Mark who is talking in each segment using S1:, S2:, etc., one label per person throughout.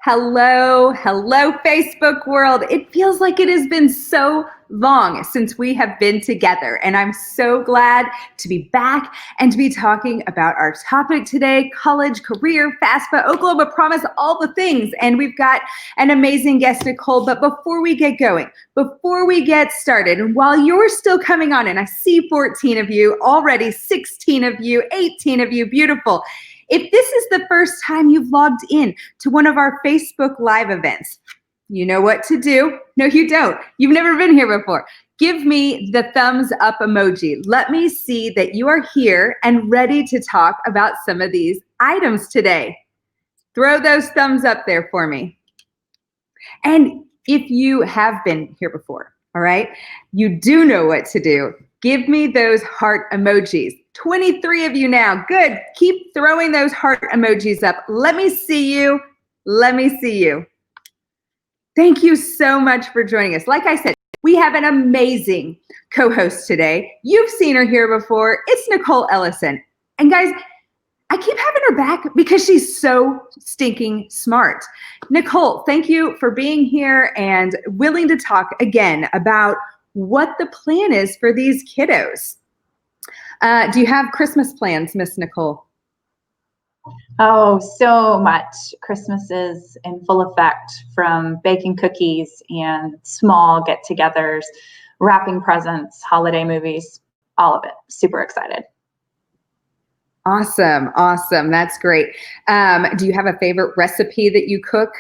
S1: Hello, Facebook world. It feels like it has been so long since we have been together, and I'm so glad to be back and to be talking about our topic today, college, career, FAFSA, Oklahoma Promise, all the things. And we've got an amazing guest, Nicole. But before we get going, before we get started, and while you're still coming on, and I see 14 of you already, 16 of you, 18 of you, beautiful. If this is the first time you've logged in to one of our Facebook Live events, you know what to do. No, you don't. You've never been here before. Give me the thumbs up emoji. Let me see that you are here and ready to talk about some of these items today. Throw those thumbs up there for me. And if you have been here before, all right, you do know what to do. Give me those heart emojis. 23 of you now. Good. Keep throwing those heart emojis up. Let me see you. Let me see you. Thank you so much for joining us. Like I said, we have an amazing co-host today. You've seen her here before. It's Nicole Ellison. And guys, I keep having her back because she's so stinking smart. Nicole, thank you for being here and willing to talk again about what the plan is for these kiddos. Do you have Christmas plans, Miss Nicole?
S2: Oh, so much. Christmas is in full effect, from baking cookies and small get-togethers, wrapping presents, holiday movies, all of it. Super excited.
S1: Awesome. Awesome. That's great. Do you have a favorite recipe that you cook?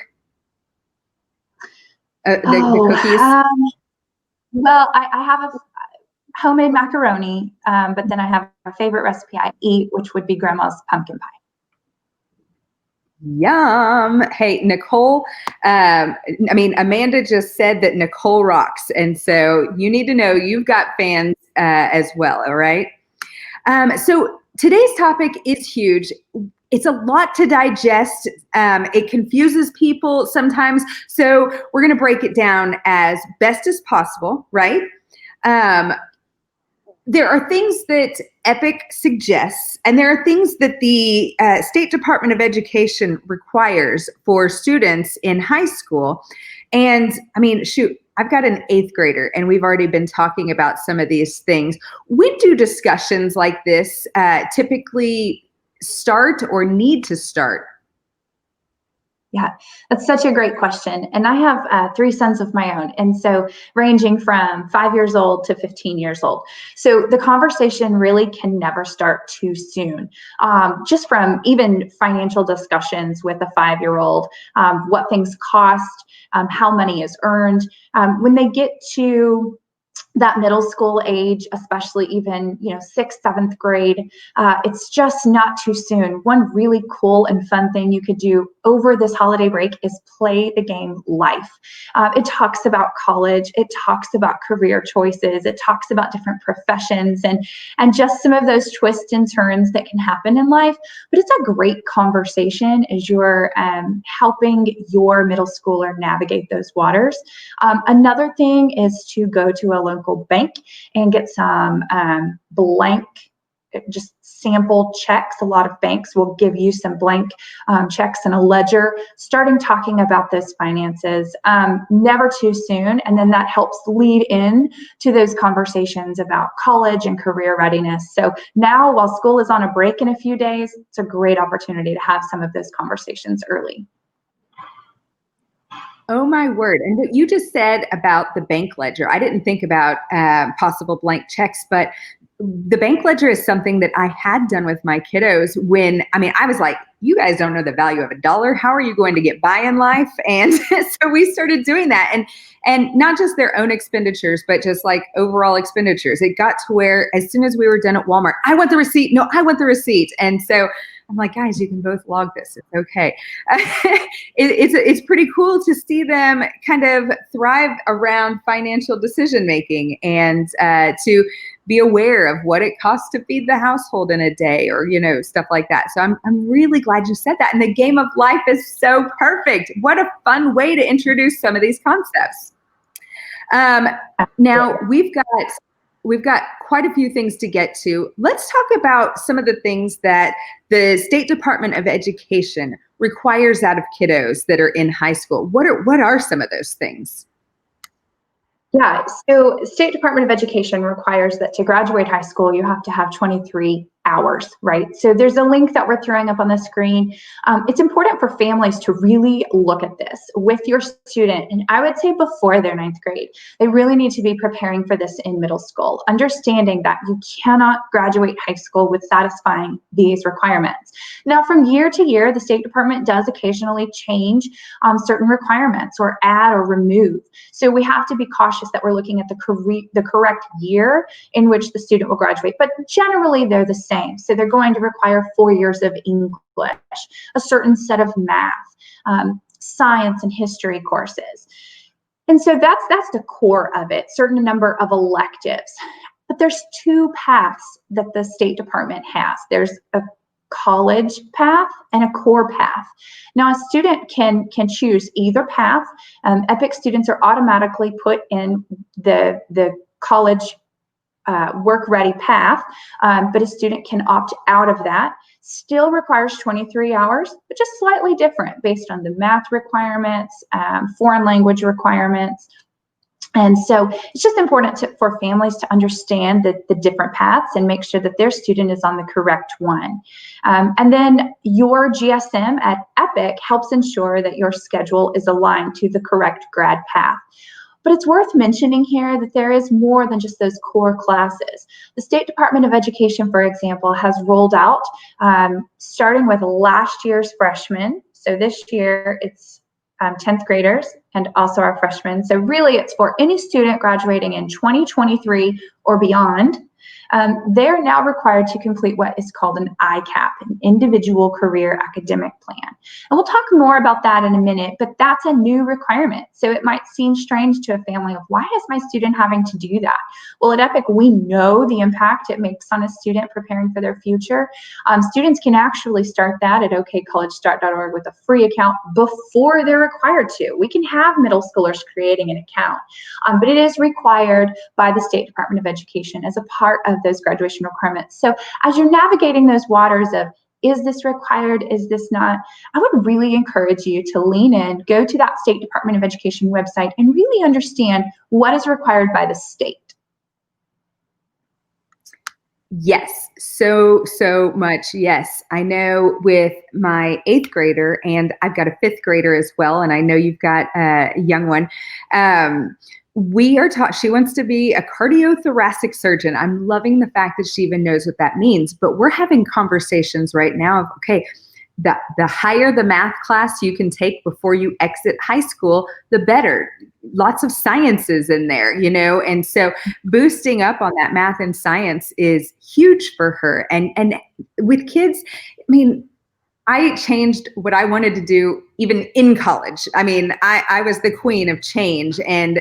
S1: The cookies?
S2: Well, I have a homemade macaroni, but then I have a favorite recipe I eat, which would be Grandma's pumpkin pie.
S1: Yum. Hey, Nicole, Amanda just said that Nicole rocks. And so you need to know you've got fans as well. All right. So today's topic is huge. It's a lot to digest. It confuses people sometimes. So we're going to break it down as best as possible, right? There are things that EPIC suggests, and there are things that the State Department of Education requires for students in high school. And I mean, shoot, I've got an 8th grader, and we've already been talking about some of these things. When do discussions like this typically start or need to start?
S2: Yeah, that's such a great question. And I have 3 sons of my own. And so ranging from 5 years old to 15 years old. So the conversation really can never start too soon. Just from even financial discussions with a 5-year-old, what things cost, how money is earned. When they get to that middle school age, especially even 6th, 7th grade, it's just not too soon. One really cool and fun thing you could do over this holiday break is play the game life. It talks about college, it talks about career choices, it talks about different professions and just some of those twists and turns that can happen in life. But it's a great conversation as you're helping your middle schooler navigate those waters. Another thing is to go to a local bank and get some blank, just sample checks. A lot of banks will give you some blank checks and a ledger, starting talking about those finances, never too soon. And then that helps lead in to those conversations about college and career readiness. So now, while school is on a break in a few days, it's a great opportunity to have some of those conversations early.
S1: Oh my word. And what you just said about the bank ledger, I didn't think about possible blank checks, but the bank ledger is something that I had done with my kiddos when, I was like, you guys don't know the value of $1. How are you going to get by in life? And so we started doing that. And not just their own expenditures, but just like overall expenditures. It got to where as soon as we were done at Walmart, I want the receipt. No, I want the receipt. And so I'm like, guys, you can both log this. It's okay. It's pretty cool to see them kind of thrive around financial decision making and to be aware of what it costs to feed the household in a day, or stuff like that. So I'm really glad you said that. And the game of life is so perfect. What a fun way to introduce some of these concepts. Now we've got we've got quite a few things to get to. Let's talk about some of the things that the State Department of Education requires out of kiddos that are in high school. What are some of those things?
S2: Yeah, so State Department of Education requires that to graduate high school, you have to have 23 hours, right? So there's a link that we're throwing up on the screen. It's important for families to really look at this with your student. And I would say before their 9th grade, they really need to be preparing for this in middle school, understanding that you cannot graduate high school with satisfying these requirements. Now, from year to year, the State Department does occasionally change certain requirements or add or remove. So we have to be cautious that we're looking at the correct year in which the student will graduate, but generally they're the same. So they're going to require 4 years of English, a certain set of math, science and history courses. And so that's the core of it, certain number of electives. But there's 2 paths that the State Department has. There's a college path and a core path. Now, a student can choose either path. EPIC students are automatically put in the college work ready path, but a student can opt out of that. Still requires 23 hours, but just slightly different based on the math requirements, foreign language requirements. And so it's just important for families to understand the different paths and make sure that their student is on the correct one. And then your GSM at EPIC helps ensure that your schedule is aligned to the correct grad path. But it's worth mentioning here that there is more than just those core classes. The State Department of Education, for example, has rolled out, starting with last year's freshmen. So this year it's 10th graders and also our freshmen. So really it's for any student graduating in 2023 or beyond. They're now required to complete what is called an ICAP, an Individual Career Academic Plan. And we'll talk more about that in a minute, but that's a new requirement. So it might seem strange to a family of, why is my student having to do that? Well, at EPIC, we know the impact it makes on a student preparing for their future. Students can actually start that at okcollegestart.org with a free account before they're required to. We can have middle schoolers creating an account, but it is required by the State Department of Education as a part of those graduation requirements. So as you're navigating those waters of, is this required, is this not, I would really encourage you to lean in, go to that State Department of Education website and really understand what is required by the state.
S1: Yes, so much. Yes, I know with my 8th grader, and I've got a 5th grader as well, and I know you've got a young one. We are taught, she wants to be a cardiothoracic surgeon. I'm loving the fact that she even knows what that means, but we're having conversations right now of, okay, the higher the math class you can take before you exit high school, the better. Lots of sciences in there, you know, and so boosting up on that math and science is huge for her. And with kids, I mean, I changed what I wanted to do even in college. I mean, I was the queen of change and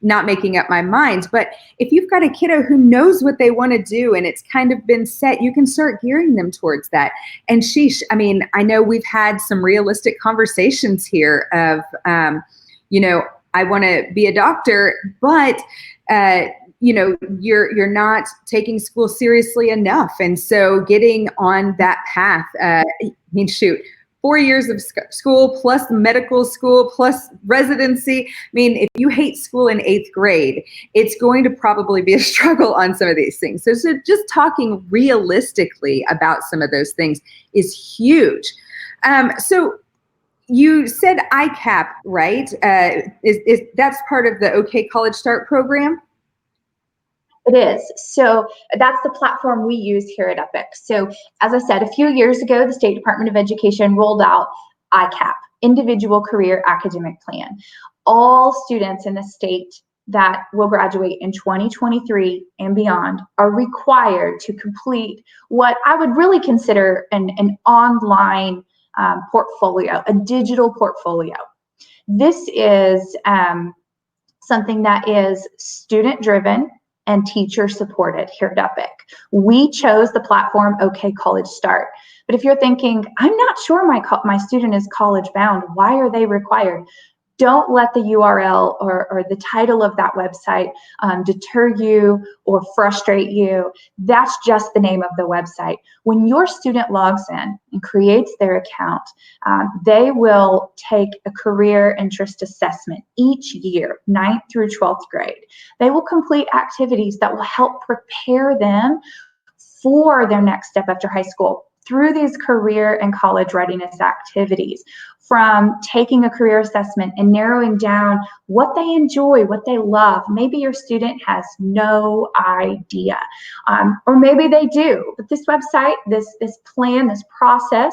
S1: not making up my mind. But if you've got a kiddo who knows what they want to do and it's kind of been set, you can start gearing them towards that. And I mean, I know we've had some realistic conversations here of, you know, I want to be a doctor, but you know, you're not taking school seriously enough. And so getting on that path, I mean, shoot, 4 years of school plus medical school plus residency. I mean, if you hate school in 8th grade, it's going to probably be a struggle on some of these things. So just talking realistically about some of those things is huge. So you said ICAP, right? Is that's part of the OK College Start program?
S2: It is. So that's the platform we use here at EPIC. So as I said, a few years ago, the State Department of Education rolled out ICAP, Individual Career Academic Plan. All students in the state that will graduate in 2023 and beyond are required to complete what I would really consider an online portfolio, a digital portfolio. This is something that is student-driven and teacher supported here at EPIC. We chose the platform OK College Start. But if you're thinking, I'm not sure my student is college bound, why are they required? Don't let the URL or the title of that website deter you or frustrate you. That's just the name of the website. When your student logs in and creates their account, they will take a career interest assessment each year, 9th through 12th grade. They will complete activities that will help prepare them for their next step after high school through these career and college readiness activities, from taking a career assessment and narrowing down what they enjoy, what they love. Maybe your student has no idea, or maybe they do. But this website, this plan, this process,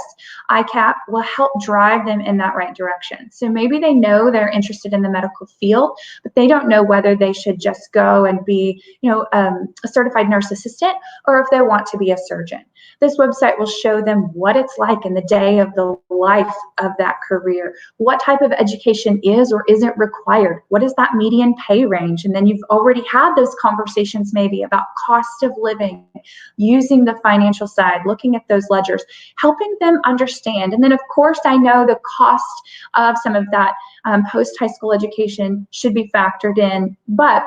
S2: ICAP, will help drive them in that right direction. So maybe they know they're interested in the medical field, but they don't know whether they should just go and be, a certified nurse assistant, or if they want to be a surgeon. This website will show them what it's like in the day of the life of that career, what type of education is or isn't required, what is that median pay range, and then you've already had those conversations maybe about cost of living, using the financial side, looking at those ledgers, helping them understand. And then of course, I know the cost of some of that post-high school education should be factored in, but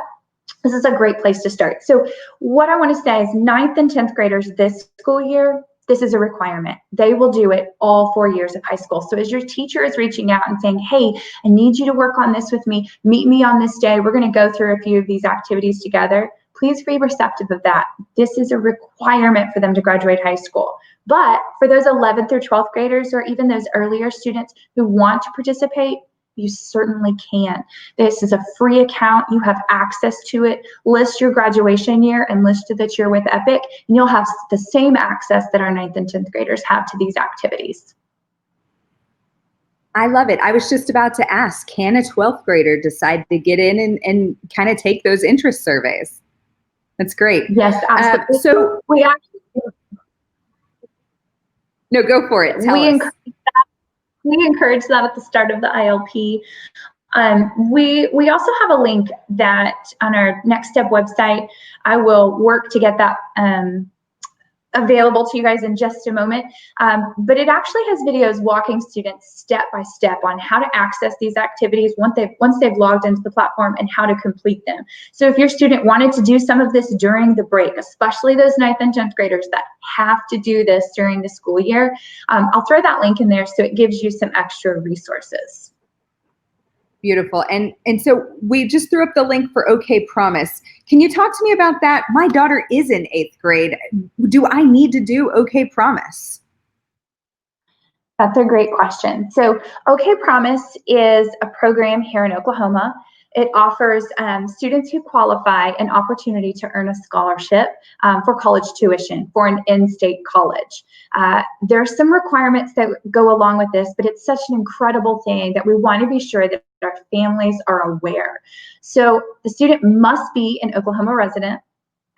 S2: this is a great place to start. So what I want to say is 9th and 10th graders this school year, this is a requirement. They will do it all 4 years of high school. So as your teacher is reaching out and saying, hey, I need you to work on this with me, meet me on this day, we're going to go through a few of these activities together, please be receptive of that. This is a requirement for them to graduate high school. But for those 11th or 12th graders, or even those earlier students who want to participate, you certainly can. This is a free account. You have access to it. List your graduation year and list that you're with EPIC, and you'll have the same access that our 9th and 10th graders have to these activities.
S1: I love it. I was just about to ask, can a 12th grader decide to get in and kind of take those interest surveys? That's great.
S2: Yes, absolutely.
S1: So
S2: we actually,
S1: no, go for it. Tell us.
S2: We encourage that at the start of the ILP. We also have a link that on our Next Step website. I will work to get that available to you guys in just a moment. But it actually has videos walking students step by step on how to access these activities once they've logged into the platform and how to complete them. So if your student wanted to do some of this during the break, especially those 9th and 10th graders that have to do this during the school year, I'll throw that link in there so it gives you some extra resources.
S1: Beautiful. And so we just threw up the link for OK Promise. Can you talk to me about that? My daughter is in 8th grade. Do I need to do OK Promise?
S2: That's a great question. So OK Promise is a program here in Oklahoma. It offers students who qualify an opportunity to earn a scholarship for college tuition for an in-state college. There are some requirements that go along with this, but it's such an incredible thing that we want to be sure that our families are aware. So the student must be an Oklahoma resident,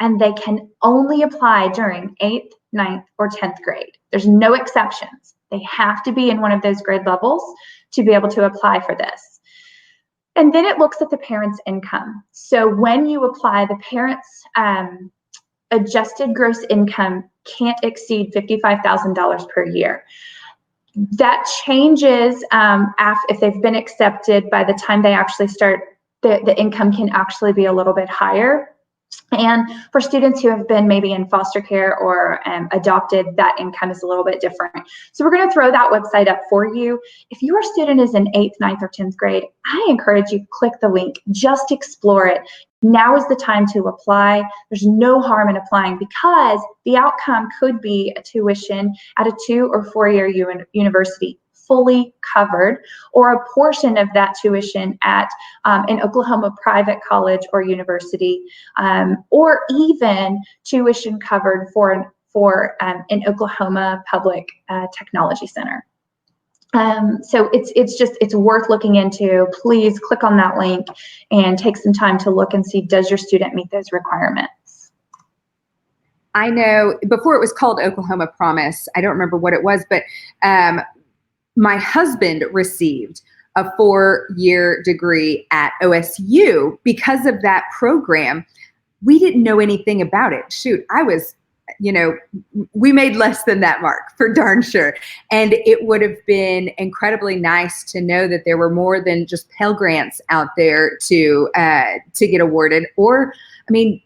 S2: and they can only apply during 8th, 9th, or 10th grade. There's no exceptions. They have to be in one of those grade levels to be able to apply for this. And then it looks at the parent's income. So when you apply, the parent's adjusted gross income can't exceed $55,000 per year. That changes if they've been accepted. By the time they actually start, the income can actually be a little bit higher. And for students who have been maybe in foster care or adopted, that income is a little bit different. So we're going to throw that website up for you. If your student is in 8th, 9th, or 10th grade, I encourage you to click the link. Just explore it. Now is the time to apply. There's no harm in applying because the outcome could be a tuition at a 2 or 4 year university, fully covered, or a portion of that tuition at an Oklahoma private college or university, or even tuition covered for an Oklahoma public technology center. So it's worth looking into. Please click on that link and take some time to look and see, does your student meet those requirements?
S1: I know before it was called Oklahoma Promise, I don't remember what it was, but my husband received a 4-year degree at OSU because of that program. We didn't know anything about it. Shoot, I was we made less than that mark for darn sure. And it would have been incredibly nice to know that there were more than just Pell Grants out there to get awarded, or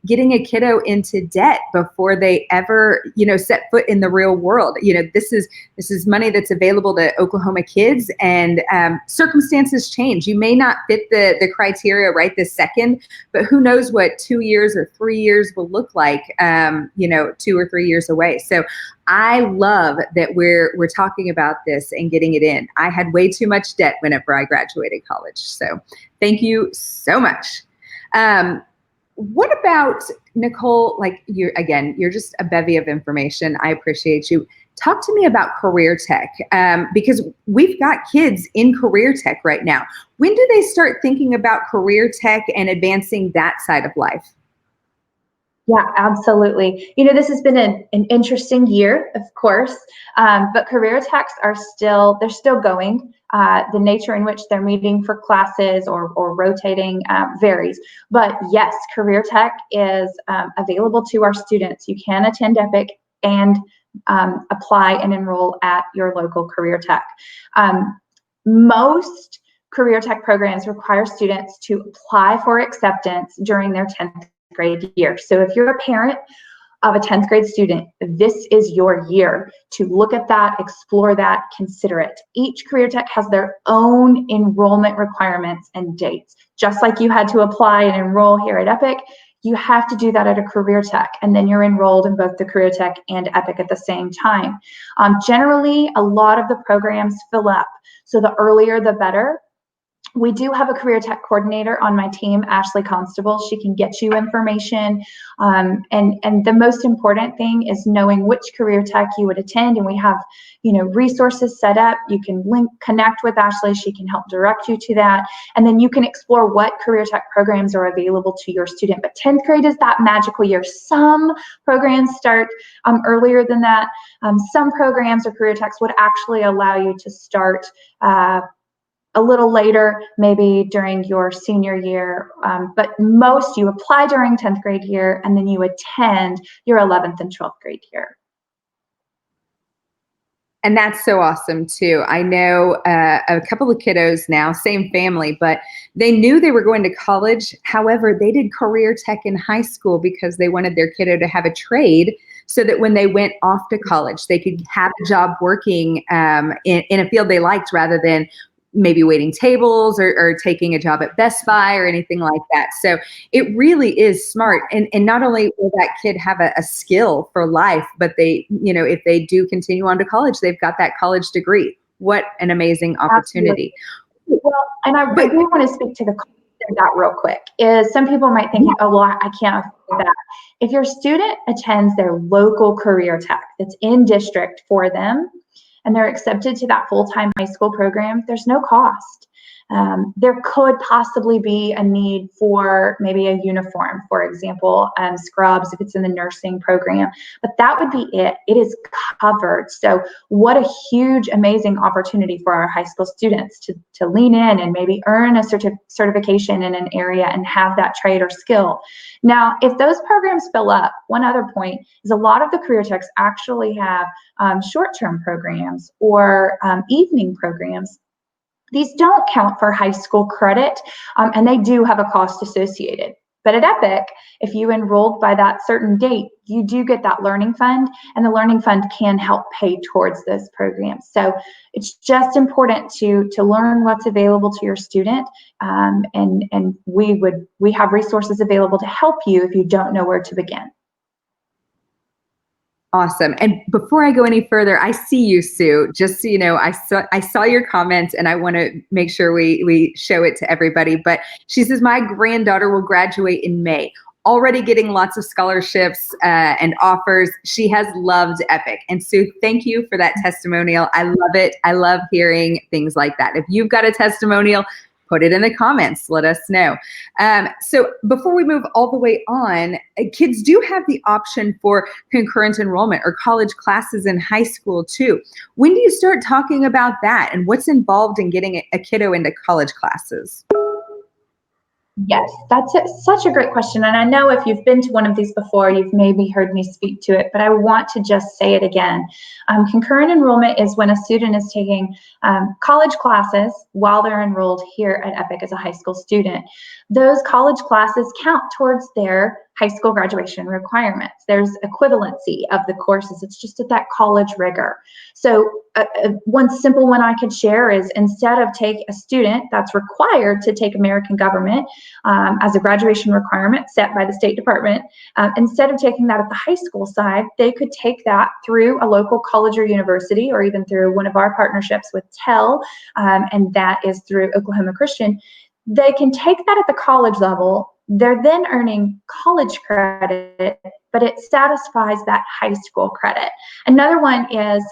S1: getting a kiddo into debt before they ever, set foot in the real world. This is money that's available to Oklahoma kids, and circumstances change. You may not fit the criteria right this second, but who knows what 2 years or 3 years will look like, 2 or 3 years away. So I love that we're talking about this and getting it in. I had way too much debt whenever I graduated college. So thank you so much. What about, Nicole, you're just a bevy of information. I appreciate you. Talk to me about career tech, because we've got kids in career tech right now. When do they start thinking about career tech and advancing that side of life?
S2: Yeah, absolutely. This has been an interesting year, of course, but career techs they're still going. The nature in which they're meeting for classes or rotating varies. But yes, career tech is available to our students. You can attend EPIC and apply and enroll at your local career tech. Most career tech programs require students to apply for acceptance during their 10th grade year. So if you're a parent of a 10th grade student, this is your year to look at that, explore that, consider it. Each career tech has their own enrollment requirements and dates. Just like you had to apply and enroll here at EPIC, you have to do that at a career tech, and then you're enrolled in both the career tech and EPIC at the same time. Generally, a lot of the programs fill up, so the earlier the better. We do have a career tech coordinator on my team, Ashley Constable. She can get you information. And the most important thing is knowing which career tech you would attend. And we have, resources set up. You can connect with Ashley. She can help direct you to that. And then you can explore what career tech programs are available to your student. But 10th grade is that magical year. Some programs start earlier than that. Some programs or career techs would actually allow you to start a little later, maybe during your senior year, but most you apply during 10th grade year, and then you attend your 11th and 12th grade year.
S1: And that's so awesome too. I know a couple of kiddos now, same family, but they knew they were going to college. However, they did career tech in high school because they wanted their kiddo to have a trade, so that when they went off to college, they could have a job working in a field they liked, rather than maybe waiting tables or taking a job at Best Buy or anything like that. So it really is smart. And not only will that kid have a skill for life, but they, if they do continue on to college, they've got that college degree. What an amazing opportunity.
S2: Absolutely. Well, and I do want to speak to the cost of that real quick. Is some people might think, oh, well, I can't afford that. If your student attends their local career tech that's in district for them, and they're accepted to that full-time high school program, there's no cost. There could possibly be a need for maybe a uniform, for example, scrubs if it's in the nursing program, but that would be it. It is covered. So what a huge, amazing opportunity for our high school students to lean in and maybe earn a certification in an area and have that trade or skill. Now, if those programs fill up, one other point is a lot of the career techs actually have short-term programs or evening programs. These don't count for high school credit, and they do have a cost associated. But at EPIC, if you enrolled by that certain date, you do get that learning fund, and the learning fund can help pay towards those programs. So it's just important to learn what's available to your student, and we have resources available to help you if you don't know where to begin.
S1: Awesome. And before I go any further, I see you, Sue. Just so you know, I saw your comments, and I want to make sure we show it to everybody. But she says, my granddaughter will graduate in May. Already getting lots of scholarships and offers. She has loved EPIC. And Sue, thank you for that testimonial. I love it. I love hearing things like that. If you've got a testimonial, put it in the comments. Let us know. So before we move all the way on, kids do have the option for concurrent enrollment or college classes in high school too. When do you start talking about that, and what's involved in getting a kiddo into college classes?
S2: Yes, that's such a great question. And I know if you've been to one of these before, you've maybe heard me speak to it, but I want to just say it again. Concurrent enrollment is when a student is taking college classes while they're enrolled here at Epic as a high school student. Those college classes count towards their high school graduation requirements. There's equivalency of the courses. It's just at that college rigor. So one simple one I could share is, instead of take a student that's required to take American government as a graduation requirement set by the State Department, instead of taking that at the high school side, they could take that through a local college or university, or even through one of our partnerships with TEL, and that is through Oklahoma Christian. They can take that at the college level. They're then earning college credit, but it satisfies that high school credit. Another one is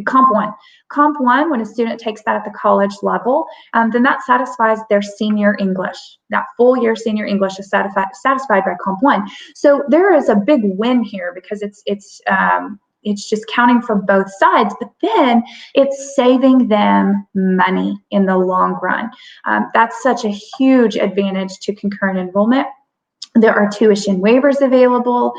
S2: Comp 1. Comp 1, when a student takes that at the college level, then that satisfies their senior English. That full year senior English is satisfied by Comp 1. So there is a big win here, because it's just counting for both sides, but then it's saving them money in the long run. That's such a huge advantage to concurrent enrollment. There are tuition waivers available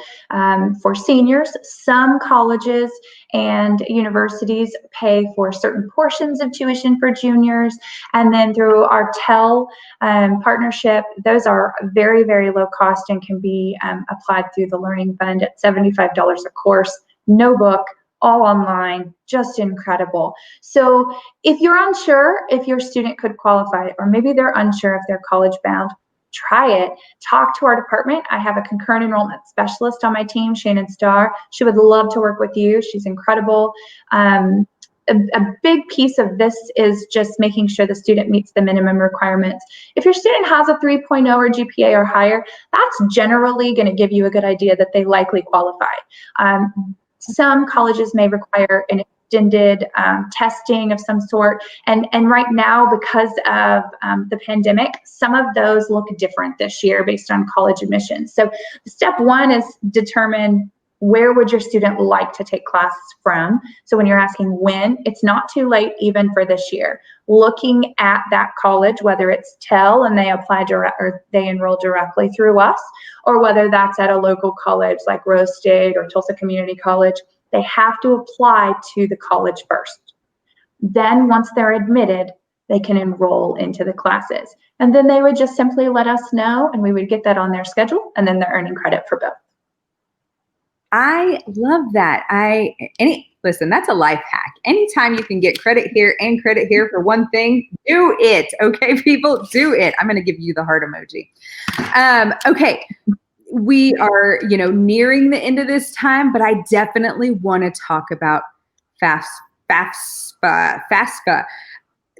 S2: for seniors. Some colleges and universities pay for certain portions of tuition for juniors. And then through our TEL partnership, those are very, very low cost and can be applied through the Learning Fund at $75 a course. No book, all online, just incredible. So if you're unsure if your student could qualify, or maybe they're unsure if they're college bound, try it. Talk to our department. I have a concurrent enrollment specialist on my team, Shannon Starr. She would love to work with you. She's incredible. A big piece of this is just making sure the student meets the minimum requirements. If your student has a 3.0 or GPA or higher, that's generally going to give you a good idea that they likely qualify. Some colleges may require an extended testing of some sort, and right now, because of the pandemic, some of those look different this year based on college admissions. So step one is determine, where would your student like to take classes from? So when you're asking when, it's not too late even for this year. Looking at that college, whether it's TEL and they apply direct, or they enroll directly through us, or whether that's at a local college like Rose State or Tulsa Community College, they have to apply to the college first. Then once they're admitted, they can enroll into the classes. And then they would just simply let us know, and we would get that on their schedule, and then they're earning credit for both.
S1: I love that. Listen, that's a life hack. Anytime you can get credit here and credit here for one thing, do it. Okay, people, do it. I'm going to give you the heart emoji. Okay, we are, nearing the end of this time, but I definitely want to talk about FAFSA.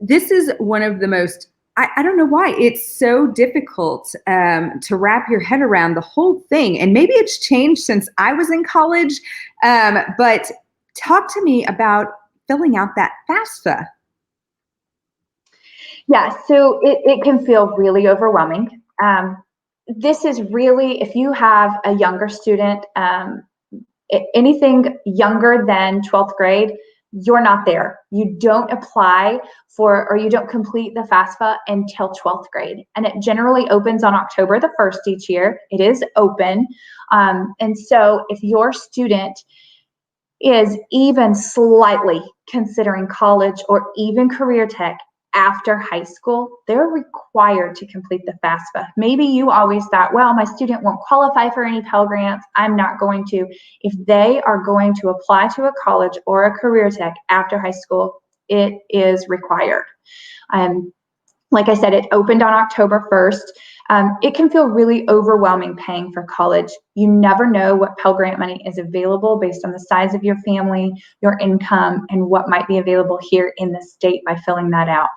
S1: This is one of the most, I don't know why it's so difficult to wrap your head around the whole thing. And maybe it's changed since I was in college, but talk to me about filling out that FAFSA.
S2: Yeah, so it can feel really overwhelming. This is really, if you have a younger student, anything younger than 12th grade, you're not there. You don't apply for, or you don't complete the FAFSA until 12th grade. And it generally opens on October the 1st each year. It is open. And so if your student is even slightly considering college or even career tech after high school, they're required to complete the FAFSA. Maybe you always thought, well, my student won't qualify for any Pell Grants, I'm not going to. If they are going to apply to a college or a career tech after high school, it is required. Like I said, it opened on October 1st. It can feel really overwhelming paying for college. You never know what Pell Grant money is available based on the size of your family, your income, and what might be available here in the state by filling that out.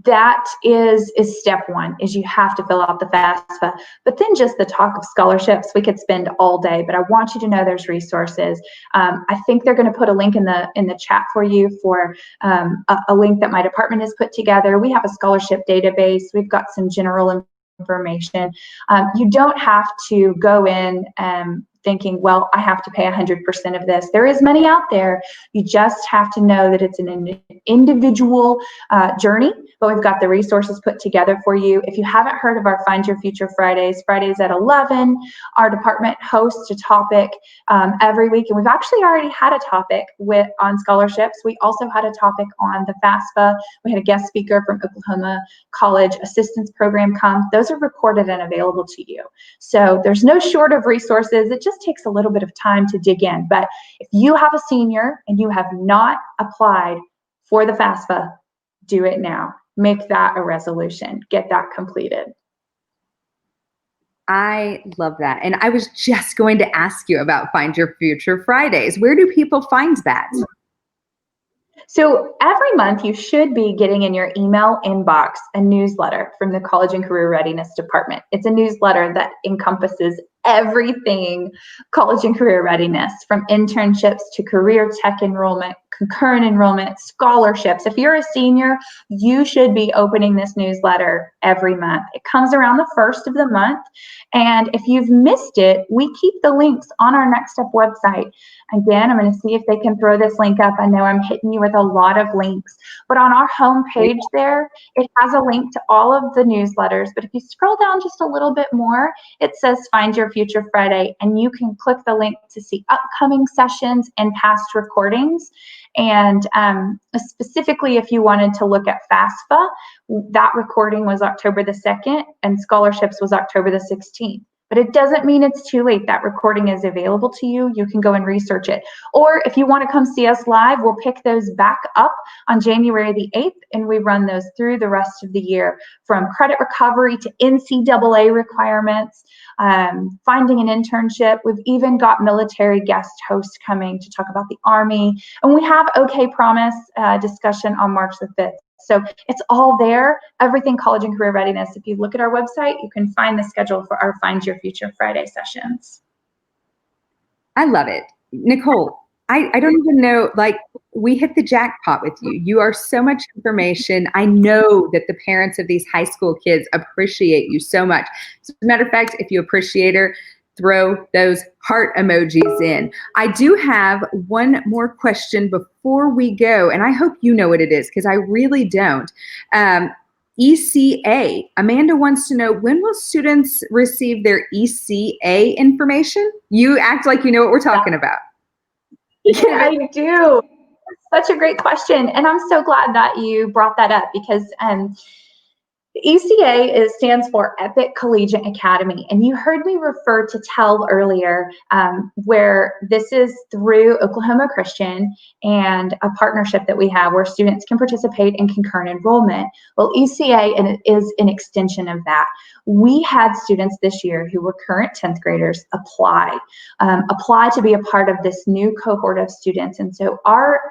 S2: That is step one, is you have to fill out the FAFSA. But then just the talk of scholarships, we could spend all day, but I want you to know there's resources. I think they're going to put a link in the chat for you for a link that my department has put together. We have a scholarship database. We've got some general information. You don't have to go in thinking, well, I have to pay 100% of this. There is money out there. You just have to know that it's an individual journey, but we've got the resources put together for you. If you haven't heard of our Find Your Future Fridays at 11, our department hosts a topic every week, and we've actually already had a topic on scholarships. We also had a topic on the FAFSA. We had a guest speaker from Oklahoma College Assistance Program come. Those are recorded and available to you. So there's no short of resources. It just takes a little bit of time to dig in. But if you have a senior and you have not applied for the FAFSA, do it now. Make that a resolution. Get that completed.
S1: I love that. And I was just going to ask you about Find Your Future Fridays. Where do people find that?
S2: So every month you should be getting in your email inbox a newsletter from the College and Career Readiness Department. It's a newsletter that encompasses everything college and career readiness, from internships to career tech enrollment, concurrent enrollment, scholarships. If you're a senior, you should be opening this newsletter every month. It comes around the first of the month. And if you've missed it, we keep the links on our Next Step website. Again, I'm going to see if they can throw this link up. I know I'm hitting you with a lot of links, but on our home page there, it has a link to all of the newsletters. But if you scroll down just a little bit more, it says Find Your Future Friday, and you can click the link to see upcoming sessions and past recordings. And specifically, if you wanted to look at FAFSA, that recording was October the 2nd, and scholarships was October the 16th. But it doesn't mean it's too late. That recording is available to you. You can go and research it. Or if you want to come see us live, we'll pick those back up on January the 8th, and we run those through the rest of the year, from credit recovery to NCAA requirements, finding an internship. We've even got military guest hosts coming to talk about the Army. And we have OK Promise discussion on March the 5th. So it's all there, everything college and career readiness. If you look at our website, you can find the schedule for our Find Your Future Friday sessions.
S1: I love it. Nicole, I don't even know, like, we hit the jackpot with you. You are so much information. I know that the parents of these high school kids appreciate you so much. As a matter of fact, if you appreciate her, throw those heart emojis in. I do have one more question before we go, and I hope you know what it is, because I really don't. ECA. Amanda wants to know, when will students receive their ECA information? You act like you know what we're talking about.
S2: Yeah, I do. Such a great question. And I'm so glad that you brought that up, because the ECA stands for Epic Collegiate Academy. And you heard me refer to TEL earlier, where this is through Oklahoma Christian and a partnership that we have where students can participate in concurrent enrollment. Well, ECA is an extension of that. We had students this year who were current 10th graders apply to be a part of this new cohort of students. And so our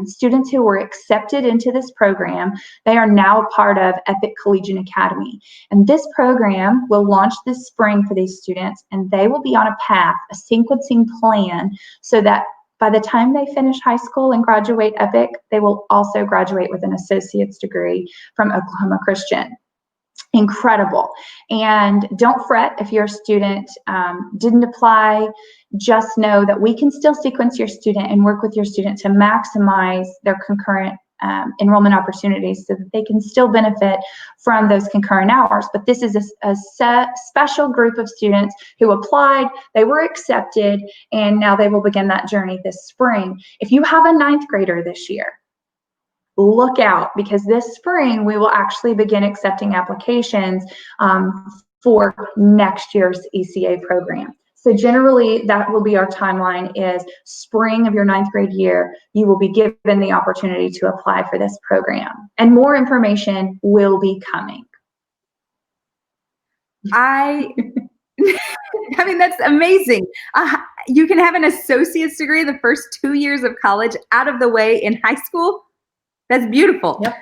S2: students who were accepted into this program, they are now a part of Epic Collegiate Academy. And this program will launch this spring for these students, and they will be on a path, a sequencing plan, so that by the time they finish high school and graduate Epic, they will also graduate with an associate's degree from Oklahoma Christian. Incredible. And don't fret if your student didn't apply. Just know that we can still sequence your student and work with your student to maximize their concurrent enrollment opportunities, so that they can still benefit from those concurrent hours. But this is a special group of students who applied, they were accepted, and now they will begin that journey this spring. If you have a 9th grader this year, look out, because this spring we will actually begin accepting applications for next year's ECA program. So generally that will be our timeline, is spring of your 9th grade year, you will be given the opportunity to apply for this program. And more information will be coming. I mean, that's amazing. You can have an associate's degree the first 2 years of college out of the way in high school. That's beautiful. Yep.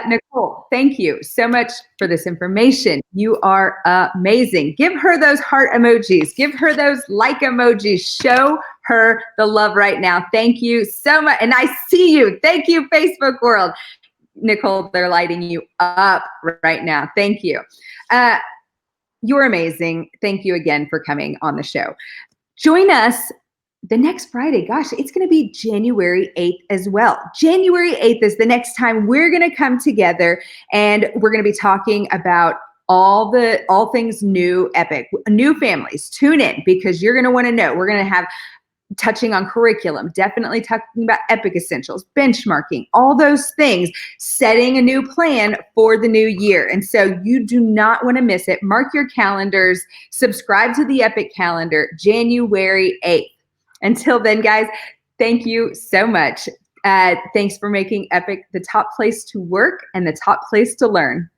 S2: Nicole, thank you so much for this information. You are amazing. Give her those heart emojis. Give her those like emojis. Show her the love right now. Thank you so much. And I see you. Thank you, Facebook world. Nicole, they're lighting you up right now. Thank you. You're amazing. Thank you again for coming on the show.
S1: Join us the next Friday. Gosh, it's going to be January 8th as well. January 8th is the next time we're going to come together, and we're going to be talking about all things new Epic, new families. Tune in because you're going to want to know. We're going to have touching on curriculum, definitely talking about Epic Essentials, benchmarking, all those things, setting a new plan for the new year. And so you do not want to miss it. Mark your calendars, subscribe to the Epic calendar, January 8th. Until then, guys, thank you so much. Thanks for making Epic the top place to work and the top place to learn.